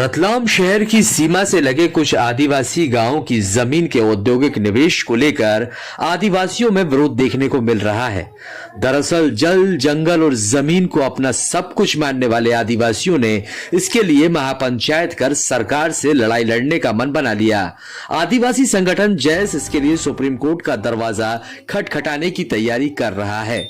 रतलाम शहर की सीमा से लगे कुछ आदिवासी गांवों की जमीन के औद्योगिक निवेश को लेकर आदिवासियों में विरोध देखने को मिल रहा है। दरअसल जल, जंगल और जमीन को अपना सब कुछ मानने वाले आदिवासियों ने इसके लिए महापंचायत कर सरकार से लड़ाई लड़ने का मन बना लिया। आदिवासी संगठन जैस इसके लिए सुप्रीम कोर्ट का दरवाजा खटखटाने की तैयारी कर रहा है।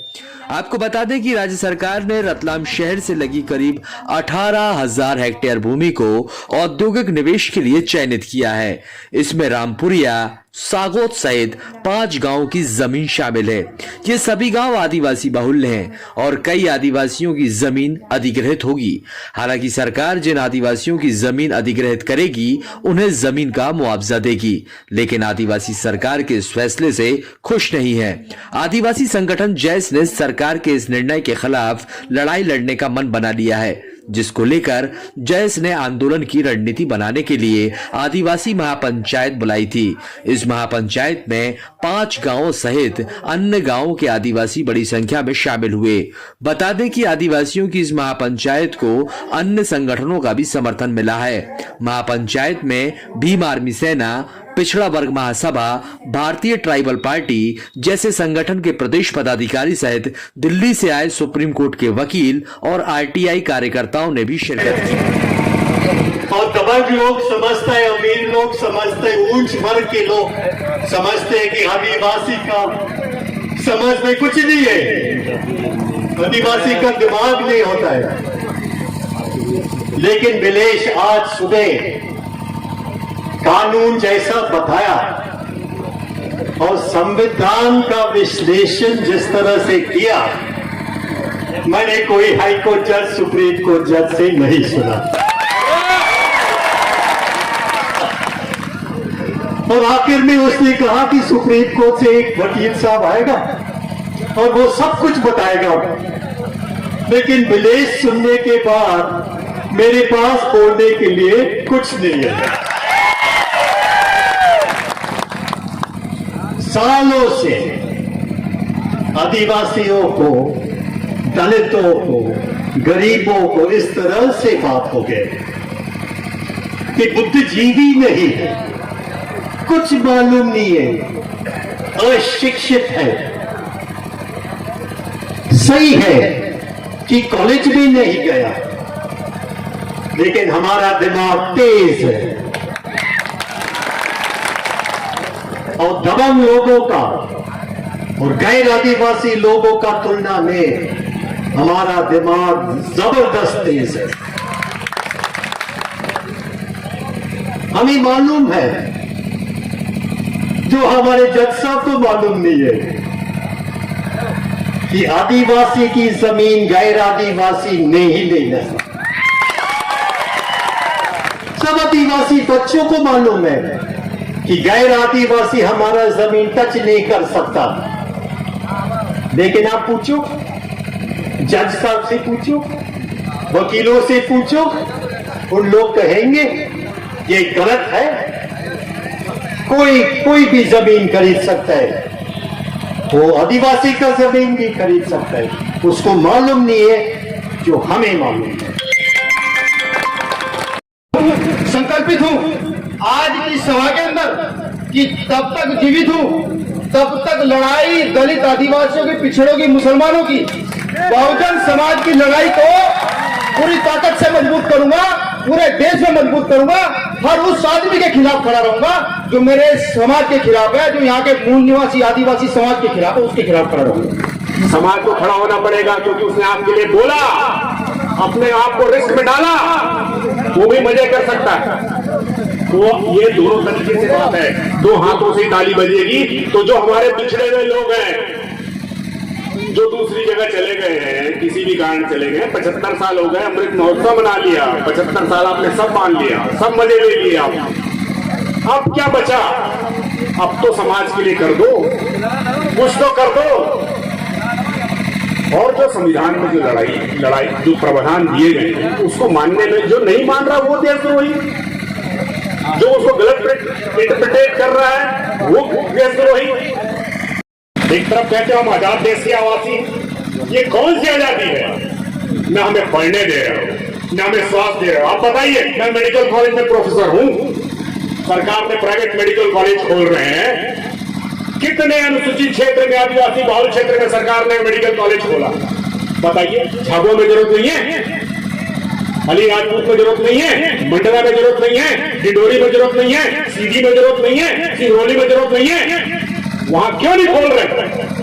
आपको बता दें कि राज्य सरकार ने रतलाम शहर से लगी करीब 18,000 हेक्टेयर भूमि को औद्योगिक निवेश के लिए चयनित किया है। इसमें रामपुरिया, सागोत सहित 5 गांवों की जमीन शामिल है। ये सभी गांव आदिवासी बहुल्य हैं और कई आदिवासियों की जमीन अधिग्रहित होगी। हालांकि सरकार जिन आदिवासियों की जमीन अधिग्रहित करेगी उन्हें जमीन का मुआवजा देगी, लेकिन आदिवासी सरकार के इस फैसले से खुश नहीं है। आदिवासी संगठन जैस ने सरकार के इस निर्णय के खिलाफ लड़ाई लड़ने का मन बना लिया है, जिसको लेकर जैस ने आंदोलन की रणनीति बनाने के लिए आदिवासी महापंचायत बुलाई थी। इस महापंचायत में 5 गांवों सहित अन्य गांवों के आदिवासी बड़ी संख्या में शामिल हुए। बता दें कि आदिवासियों की इस महापंचायत को अन्य संगठनों का भी समर्थन मिला है। महापंचायत में भीम आर्मी सेना, पिछड़ा वर्ग महासभा, भारतीय ट्राइबल पार्टी जैसे संगठन के प्रदेश पदाधिकारी सहित दिल्ली से आए सुप्रीम कोर्ट के वकील और आरटीआई कार्यकर्ताओं ने भी शिरकत की। और दबंग लोग समझते हैं, अमीर लोग समझते हैं, उच्च वर्ग के लोग समझते हैं कि आदिवासी का समझ में कुछ नहीं है, आदिवासी का दिमाग नहीं होता है। लेकिन बिलेश आज सुबह कानून जैसा बताया और संविधान का विश्लेषण जिस तरह से किया, मैंने कोई हाई कोर्ट जज, सुप्रीम कोर्ट जज से नहीं सुना। और आखिर में उसने कहा कि सुप्रीम कोर्ट से एक वकील साहब आएगा और वो सब कुछ बताएगा। लेकिन विलेश सुनने के बाद मेरे पास बोलने के लिए कुछ नहीं है। सालों से आदिवासियों को, दलितों को, गरीबों को इस तरह से बात हो गए कि बुद्धिजीवी नहीं है, कुछ मालूम नहीं है, अशिक्षित है। सही है कि कॉलेज भी नहीं गया, लेकिन हमारा दिमाग तेज है। और दबंग लोगों का और गैर आदिवासी लोगों का तुलना में हमारा दिमाग जबरदस्त तेज है। हमें मालूम है जो हमारे जज साहब को मालूम नहीं है कि आदिवासी की जमीन गैर आदिवासी नहीं लेना। सब आदिवासी बच्चों को मालूम है कि गैर आदिवासी हमारा जमीन टच नहीं कर सकता। लेकिन आप पूछो, जज साहब से पूछो, वकीलों से पूछो, उन लोग कहेंगे ये गलत है। कोई भी जमीन खरीद सकता है, वो आदिवासी का जमीन भी खरीद सकता है। उसको मालूम नहीं है जो हमें मालूम है। संकल्पित हूं आज की सभा के अंदर कि तब तक जीवित हूं तब तक लड़ाई दलित, आदिवासियों की, पिछड़ों की, मुसलमानों की, बहुजन समाज की लड़ाई को पूरी ताकत से मजबूत करूंगा, पूरे देश में मजबूत करूंगा। हर उस आदमी के खिलाफ खड़ा रहूंगा जो मेरे समाज के खिलाफ है, जो यहाँ के मूल निवासी आदिवासी समाज के खिलाफ है, उसके खिलाफ खड़ा रहूंगा। समाज को खड़ा होना पड़ेगा क्योंकि उसने आपके लिए बोला, अपने आप को रिस्क में डाला, वो भी मजे कर सकता है। तो ये दोनों तरीके से बात है, दो हाथों से ताली बजेगी। तो जो हमारे पिछड़े हुए लोग हैं, जो दूसरी जगह चले गए हैं, किसी भी कारण चले गए, 75 साल हो गए, अमृत महोत्सव मना लिया, 75 साल आपने सब मान लिया, सब मजे ले लिए आप। अब क्या बचा? अब तो समाज के लिए कर दो, कुछ तो कर दो। और जो संविधान में जो लड़ाई जो प्रावधान दिए गए हैं उसको मानने में जो नहीं मान रहा वो देशद्रोही, जो उसको गलत इंटरप्रिटेट कर रहा है वो देशद्रोही। एक तरफ कहते हो हम आजाद देश के आवासी, ये कौन सी आजादी है? न हमें पढ़ने दे रहे हो, ना मैं स्वास्थ्य दे रहा हूं। आप बताइए, मैं मेडिकल कॉलेज में प्रोफेसर हूं, सरकार ने प्राइवेट मेडिकल कॉलेज खोल रहे हैं। कितने अनुसूचित क्षेत्र में, आदिवासी बहुल क्षेत्र में सरकार ने मेडिकल कॉलेज खोला? बताइए, झाबुआ में जरूरत नहीं है, अलीराजपुर में जरूरत नहीं है, मंडला में जरूरत नहीं है, डिंडोरी में जरूरत नहीं है, सीधी में जरूरत नहीं है, सिंगरौली में जरूरत नहीं है। वहां क्यों नहीं खोल रहे?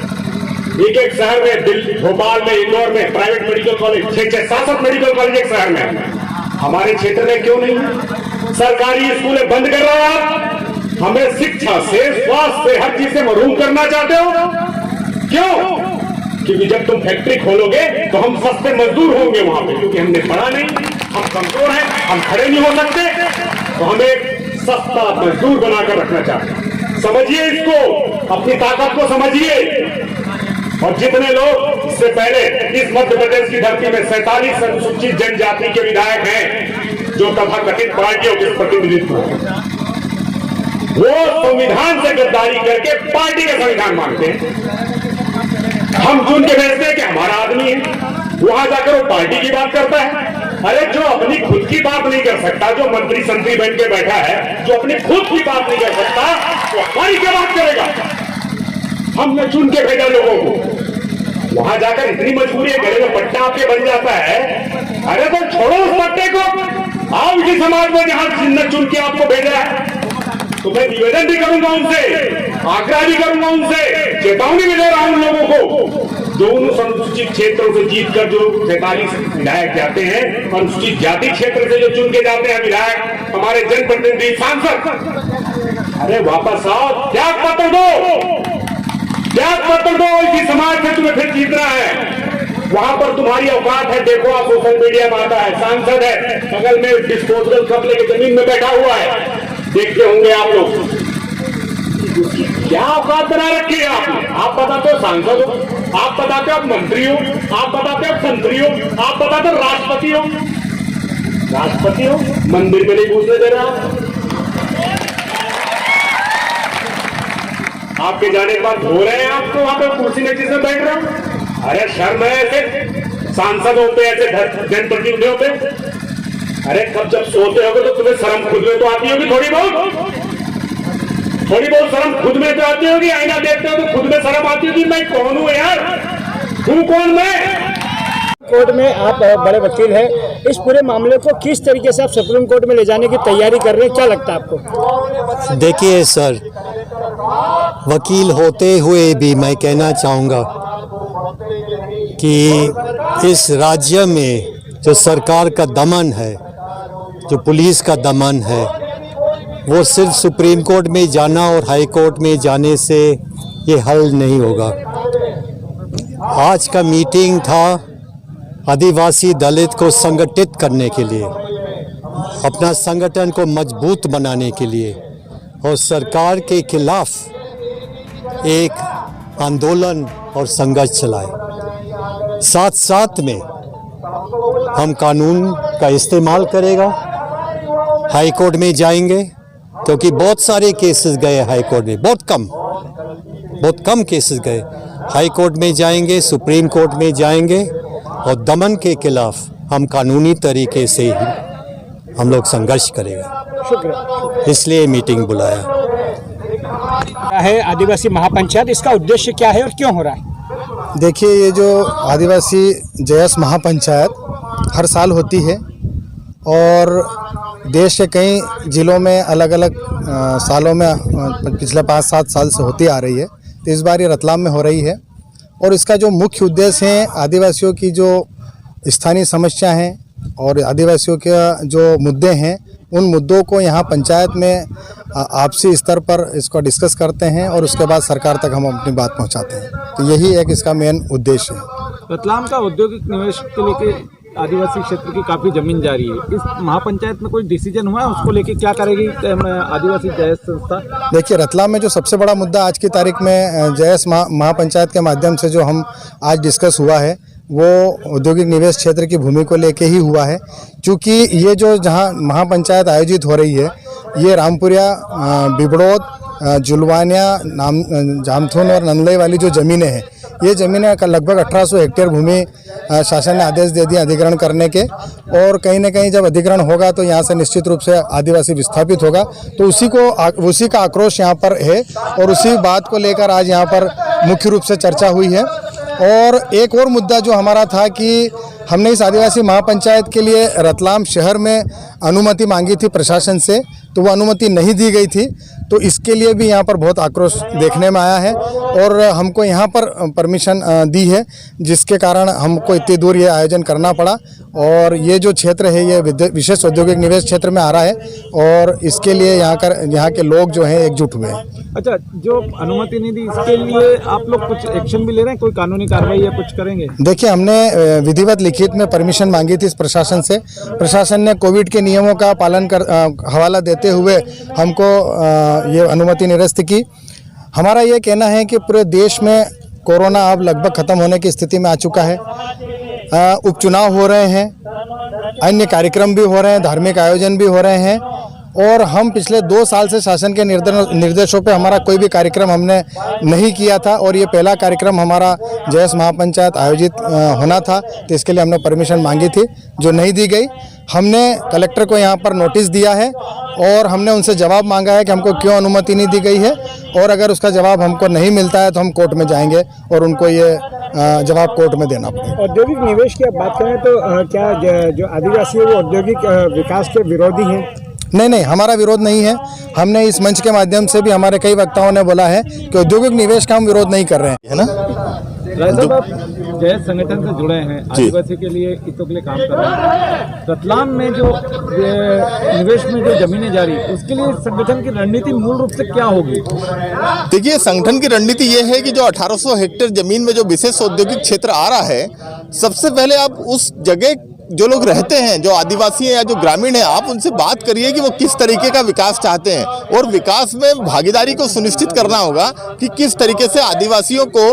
एक एक शहर में, दिल्ली, भोपाल में, इंदौर में private medical college, 6-7 medical college एक शहर में। हमारे क्षेत्र में क्यों नहीं? सरकारी स्कूलें बंद कर रहे हो आप। हमें शिक्षा से, स्वास्थ्य से, हर चीज से महरूम करना चाहते हो। क्यों? क्योंकि जब तुम फैक्ट्री खोलोगे तो हम सस्ते मजदूर होंगे वहां पे, क्योंकि हमने पढ़ा नहीं, हम कमजोर हैं, हम खड़े नहीं हो सकते, तो हमें सस्ता मजदूर बनाकर रखना चाहते हैं। समझिए इसको, अपनी ताकत को समझिए। और जितने लोग इससे पहले इस मध्य प्रदेश की धरती में 47 अनुसूचित जनजाति के विधायक हैं, जो तथाकथित पार्टियों के प्रतिनिधित्व हैं, वो संविधान से गद्दारी करके पार्टी का संविधान मांगते हैं। हम चुन के भेजते हैं कि हमारा आदमी है, वहां जाकर वो पार्टी की बात करता है। अरे जो अपनी खुद की बात नहीं कर सकता, जो मंत्री संतरी बन के बैठा है, जो अपनी खुद की बात नहीं कर सकता, वो हमारी क्या बात करेगा? हमने चुन के भेजा लोगों को, वहां जाकर इतनी मजबूरी है, गले में पट्टा आपके बन जाता है। अरे तो छोड़ो उस पट्टे को, आओ इसी समाज में जहां जिन्हें चुन के आपको भेजा है। तो मैं निवेदन भी करूंगा उनसे, आग्रह भी करूंगा उनसे, चेतावनी भी दे रहा हूं उन लोगों को, जो उन अनुसूचित क्षेत्रों से जीतकर जो 43 विधायक जाते हैं, अनुसूचित जाति क्षेत्र से जो चुन के जाते हैं विधायक, हमारे जनप्रतिनिधि, सांसद, अरे वापस आओ, त्याग पत्र दो, त्याग पत्र दो। इसी समाज से तुम्हें फिर जीतना है, वहां पर तुम्हारी औकात है। देखो, आप सोशल मीडिया में आता है, सांसद है, बगल में डिस्पोजेबल कप लेके जमीन में बैठा हुआ है, देखते होंगे आप लोग। क्या औकात बना रखी है आपने? आप बताते हो सांसद हो, आप बताते हो आप मंत्री हो, आप बताते हो मंत्री हो, आप बताते हो राष्ट्रपति हो। राष्ट्रपति हो, मंदिर में नहीं घुसने दे रहा। आपके जाने के बाद हो रहे हैं आपको वहां पे कुर्सी नीचे से बैठ रहे हो। अरे शर्म है ऐसे सांसदों पे, ऐसे जनप्रतिनिधियों पे। अरे कब जब सोते होगे तो तुम्हें शर्म खुद में तो आती होगी, थोड़ी बहुत शर्म खुद में तो आती होगी। आईना देखते हो तो खुद में शर्म आती होगी, मैं कौन हूं यार, तू कौन? मैं कोर्ट में आप बड़े वकील हैं, इस पूरे मामले को किस तरीके से आप सुप्रीम कोर्ट में ले जाने की तैयारी कर रहे हैं, क्या लगता है आपको? देखिए सर, वकील होते हुए भी मैं कहना चाहूँगा कि इस राज्य में जो सरकार का दमन है, जो पुलिस का दमन है, वो सिर्फ सुप्रीम कोर्ट में जाना और हाई कोर्ट में जाने से ये हल नहीं होगा। आज का मीटिंग था आदिवासी दलित को संगठित करने के लिए, अपना संगठन को मजबूत बनाने के लिए, और सरकार के खिलाफ एक आंदोलन और संघर्ष चलाए। साथ साथ में हम कानून का इस्तेमाल करेगा, हाई कोर्ट में जाएंगे, क्योंकि बहुत सारे केसेस गए हाई कोर्ट में, बहुत कम केसेस गए। हाई कोर्ट में जाएंगे, सुप्रीम कोर्ट में जाएंगे, और दमन के खिलाफ हम कानूनी तरीके से ही हम लोग संघर्ष करेगा, इसलिए मीटिंग बुलाया। क्या है आदिवासी महापंचायत, इसका उद्देश्य क्या है और क्यों हो रहा है? देखिए, ये जो आदिवासी जयस महापंचायत हर साल होती है और देश के कई ज़िलों में अलग अलग सालों में पिछले 5-7 साल से होती आ रही है। तो इस बार ये रतलाम में हो रही है, और इसका जो मुख्य उद्देश्य है, आदिवासियों की जो स्थानीय समस्या हैं और आदिवासियों के जो मुद्दे हैं, उन मुद्दों को यहाँ पंचायत में आपसी स्तर पर इसको डिस्कस करते हैं, और उसके बाद सरकार तक हम अपनी बात पहुँचाते हैं। तो यही एक इसका मेन उद्देश्य है। रतलाम का औद्योगिक निवेश को लेकर आदिवासी क्षेत्र की काफ़ी जमीन जा रही है, इस महापंचायत में कोई डिसीजन हुआ है उसको लेके? क्या करेगी आदिवासी जयस संस्था? देखिए, रतलाम में जो सबसे बड़ा मुद्दा आज की तारीख में जयस महापंचायत के माध्यम से जो हम आज डिस्कस हुआ है, वो औद्योगिक निवेश क्षेत्र की भूमि को लेके ही हुआ है। क्योंकि ये जो जहाँ महापंचायत आयोजित हो रही है, ये रामपुरिया, बिबड़ौद, जुलवानिया नाम जामथुन और नंदलई वाली जो ज़मीनें हैं, ये ज़मीनें का लगभग 1800 हेक्टेयर भूमि शासन ने आदेश दे दिए अधिग्रहण करने के। और कहीं ना कहीं जब अधिग्रहण होगा तो यहाँ से निश्चित रूप से आदिवासी विस्थापित होगा, तो उसी का आक्रोश यहाँ पर है और उसी बात को लेकर आज यहाँ पर मुख्य रूप से चर्चा हुई है। और एक और मुद्दा जो हमारा था कि हमने इस आदिवासी महापंचायत के लिए रतलाम शहर में अनुमति मांगी थी प्रशासन से, तो वो अनुमति नहीं दी गई थी, तो इसके लिए भी यहाँ पर बहुत आक्रोश देखने में आया है और हमको यहाँ पर परमिशन दी है, जिसके कारण हमको इतनी दूर ये आयोजन करना पड़ा। और ये जो क्षेत्र है ये विशेष औद्योगिक निवेश क्षेत्र में आ रहा है और इसके लिए यहाँ के लोग जो हैं एकजुट हुए हैं। अच्छा, जो अनुमति नहीं दी इसके लिए आप लोग कुछ एक्शन भी ले रहे हैं, कोई कानूनी कार्रवाई या कुछ करेंगे? देखिए, हमने विधिवत लिखित में परमिशन मांगी थी इस प्रशासन से। प्रशासन ने कोविड के नियमों का पालन कर हवाला देते हुए हमको ये अनुमति निरस्त की। हमारा ये कहना है कि पूरे देश में कोरोना अब लगभग ख़त्म होने की स्थिति में आ चुका है। उपचुनाव हो रहे हैं, अन्य कार्यक्रम भी हो रहे हैं, धार्मिक आयोजन भी हो रहे हैं और हम पिछले 2 साल से शासन के निर्देशों पे हमारा कोई भी कार्यक्रम हमने नहीं किया था और ये पहला कार्यक्रम हमारा जयस महापंचायत आयोजित होना था, तो इसके लिए हमने परमिशन मांगी थी जो नहीं दी गई। हमने कलेक्टर को यहाँ पर नोटिस दिया है और हमने उनसे जवाब मांगा है कि हमको क्यों अनुमति नहीं दी गई है, और अगर उसका जवाब हमको नहीं मिलता है तो हम कोर्ट में जाएंगे और उनको ये जवाब कोर्ट में देना पड़ेगा। औद्योगिक निवेश की आप बात करें तो क्या जो आदिवासी है वो औद्योगिक विकास के विरोधी हैं? नहीं, हमारा विरोध नहीं है। हमने इस मंच के माध्यम से भी हमारे कई वक्ताओं ने बोला है कि औद्योगिक निवेश का हम विरोध नहीं कर रहे हैं, है ना। साहब, आप जय संगठन से जुड़े हैं, आदिवासी के लिए हितों के लिए काम कर रहे हैं। रतलाम में जो निवेश में जो जमीनें जा रही है उसके लिए संगठन की रणनीति मूल रूप से क्या होगी? देखिए, संगठन की रणनीति ये है कि जो 1800 हेक्टेयर जमीन में जो विशेष औद्योगिक क्षेत्र आ रहा है, सबसे पहले आप उस जगह जो लोग रहते हैं, जो आदिवासी हैं या जो ग्रामीण हैं, आप उनसे बात करिए कि वो किस तरीके का विकास चाहते हैं और विकास में भागीदारी को सुनिश्चित करना होगा कि किस तरीके से आदिवासियों को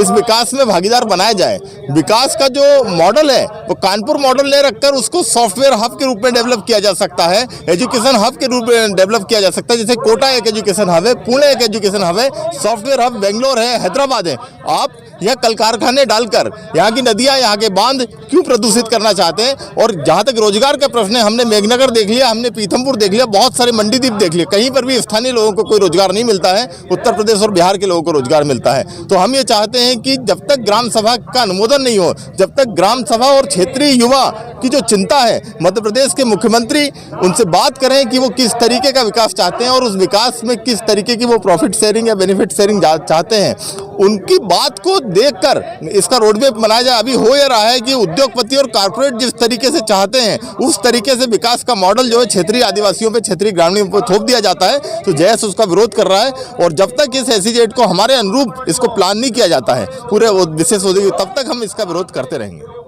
इस विकास में भागीदार बनाया जाए। विकास का जो मॉडल है वो कानपुर मॉडल ले रखकर उसको सॉफ्टवेयर हब के रूप में डेवलप किया जा सकता है, एजुकेशन हब के रूप में डेवलप किया जा सकता है। जैसे कोटा एक एजुकेशन हब है, पुणे एक एजुकेशन हब है, सॉफ्टवेयर हब बेंगलोर है, हैदराबाद है। आप यह कल कारखाने डालकर यहाँ की नदियाँ, यहाँ के बांध क्यों प्रदूषित करना चाहते हैं? और जहाँ तक रोजगार का प्रश्न है, हमने मेघनगर देख लिया, हमने पीथमपुर देख लिया, बहुत सारे मंडीदीप देख लिए, कहीं पर भी स्थानीय लोगों को कोई रोजगार नहीं मिलता है। उत्तर प्रदेश और बिहार के लोगों को रोजगार मिलता है। तो हम ये चाहते हैं कि जब तक ग्राम सभा का अनुमोदन नहीं हो, जब तक ग्राम सभा और क्षेत्रीय युवा की जो चिंता है, मध्य प्रदेश के मुख्यमंत्री उनसे बात करें कि वो किस तरीके का विकास चाहते हैं और उस विकास में किस तरीके की वो प्रॉफिट शेयरिंग या बेनिफिट शेयरिंग चाहते हैं, उनकी बात को देखकर इसका रोडमैप बनाया जाए। अभी हो यह रहा है कि उद्योगपति और कारपोरेट जिस तरीके से चाहते हैं उस तरीके से विकास का मॉडल जो है क्षेत्रीय आदिवासियों पे, क्षेत्रीय ग्रामीणों पर थोप दिया जाता है, तो जयस उसका विरोध कर रहा है। और जब तक इस SEZ को हमारे अनुरूप इसको प्लान नहीं किया जाता है पूरे विशेष औद्योगिक, तब तक हम इसका विरोध करते रहेंगे।